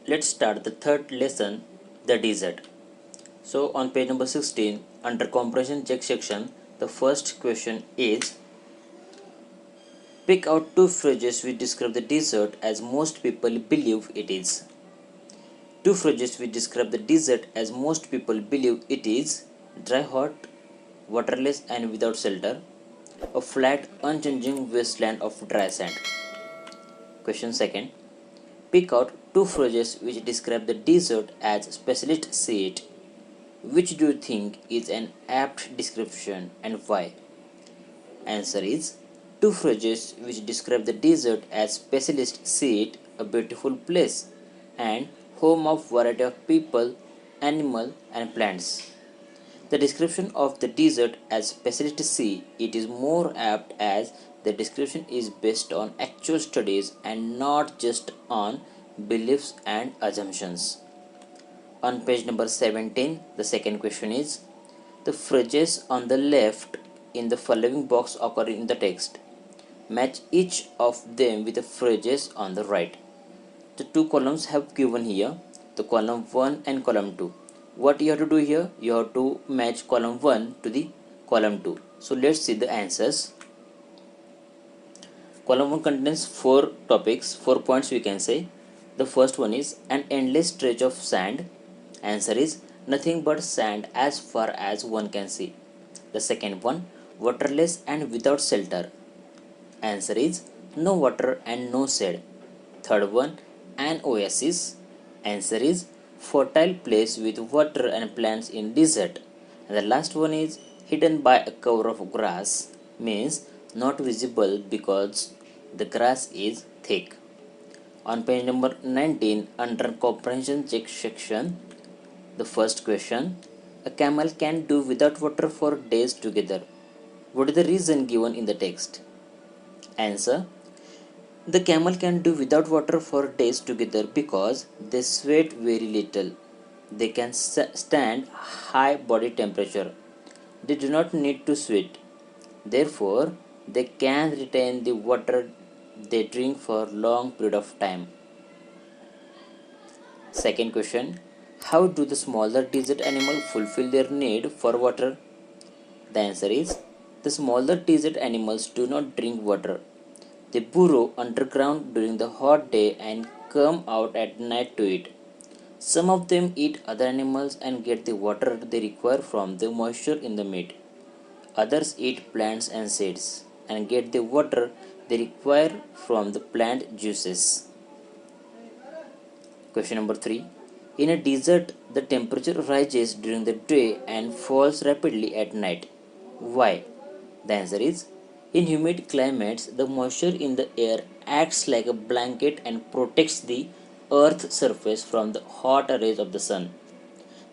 Let's start the third lesson, the desert. So on page number 16, under comprehension check section, the first question is, pick out two phrases which describe the desert as most people believe it is. Two phrases which describe the desert as most people believe it is: dry, hot, waterless and without shelter, a flat, unchanging wasteland of dry sand. Question second, pick out two phrases which describe the desert as specialists see it. Which do you think is an apt description and why? Answer is, two phrases which describe the desert as specialists see it, a beautiful place and home of variety of people, animal and plants. The description of the desert as specialists see it is more apt as the description is based on actual studies and not just on beliefs and assumptions. On page number 17, the second question is, the phrases on the left in the following box occur in the text. Match each of them with the phrases on the right. The two columns have given here, the column 1 and column 2. What you have to do here? You have to match column 1 to the column 2. So let's see the answers. Column 1 contains 4 topics, 4 points we can say. The first one is an endless stretch of sand. Answer is nothing but sand as far as one can see. The second one, waterless and without shelter. Answer is no water and no shade. Third one, an oasis. Answer is fertile place with water and plants in desert. And the last one is hidden by a cover of grass, means not visible because the grass is thick. On page number 19, under comprehension check section, the first question, a camel can do without water for days together. What is the reason given in the text? Answer, the camel can do without water for days together because they sweat very little. They can stand high body temperature. They do not need to sweat. Therefore, they can retain the water they drink for long period of time. Second question, how do the smaller desert animals fulfill their need for water? The answer is, the smaller desert animals do not drink water. They burrow underground during the hot day and come out at night to eat. Some of them eat other animals and get the water they require from the moisture in the meat. Others eat plants and seeds and get the water they require from the plant juices. Question number 3. In a desert, the temperature rises during the day and falls rapidly at night. Why? The answer is, in humid climates, the moisture in the air acts like a blanket and protects the earth's surface from the hot rays of the sun.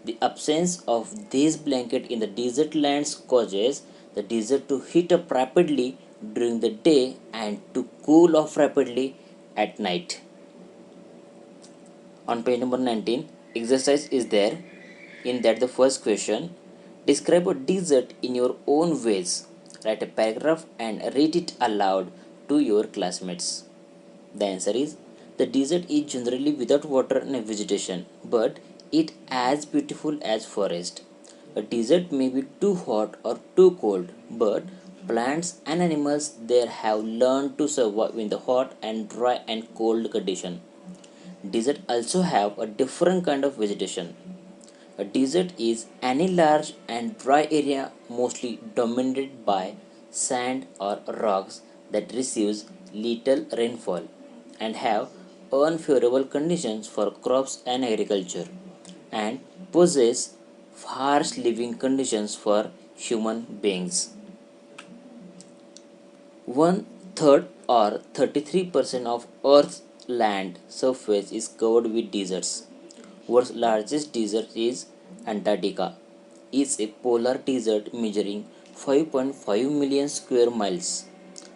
The absence of this blanket in the desert lands causes the desert to heat up rapidly during the day and to cool off rapidly at night. On page number 19, exercise is there. In that, the first question, describe a desert in your own ways. Write a paragraph and read it aloud to your classmates. The answer is, the desert is generally without water and vegetation, but it as beautiful as forest. A desert may be too hot or too cold, but plants and animals there have learned to survive in the hot and dry and cold condition. Desert also have a different kind of vegetation. A desert is any large and dry area mostly dominated by sand or rocks that receives little rainfall and have unfavorable conditions for crops and agriculture and possess harsh living conditions for human beings. One third or 33% of Earth's land surface is covered with deserts. World's largest desert is Antarctica. It's a polar desert measuring 5.5 million square miles.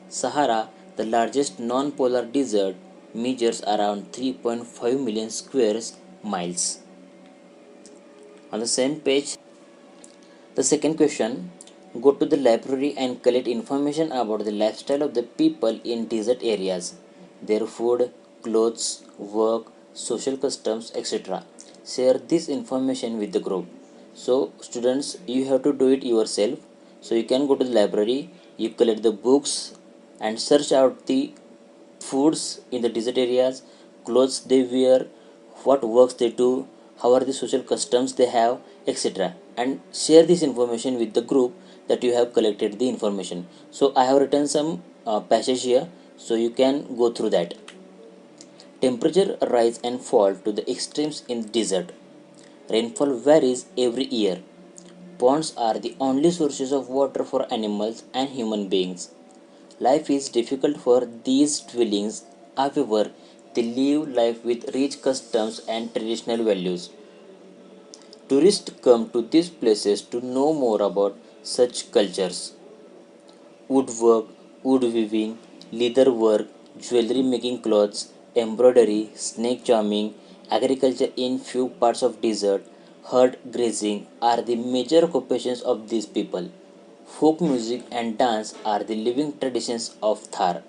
Sahara, the largest non-polar desert, measures around 3.5 million square miles. On the same page, the second question, go to the library and collect information about the lifestyle of the people in desert areas, their food, clothes, work, social customs, etc. Share this information with the group. So students, you have to do it yourself. So you can go to the library, you collect the books and search out the foods in the desert areas, clothes they wear, what works they do, how are the social customs they have, etc. And share this information with the group that you have collected the information. So I have written some passage here, so you can go through that. Temperature rise and fall to the extremes in the desert. Rainfall varies every year. Ponds are the only sources of water for animals and human beings. Life is difficult for these dwellings, however, they live life with rich customs and traditional values. Tourists come to these places to know more about such cultures. Woodwork, wood weaving, leather work, jewelry making clothes, embroidery, snake charming, agriculture in few parts of desert, herd grazing are the major occupations of these people. Folk music and dance are the living traditions of Thar.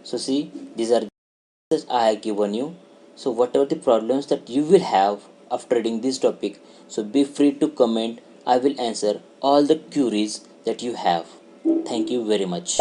So see, these are the answers I have given you. So whatever the problems that you will have after reading this topic, so be free to comment. I will answer all the queries that you have. Thank you very much.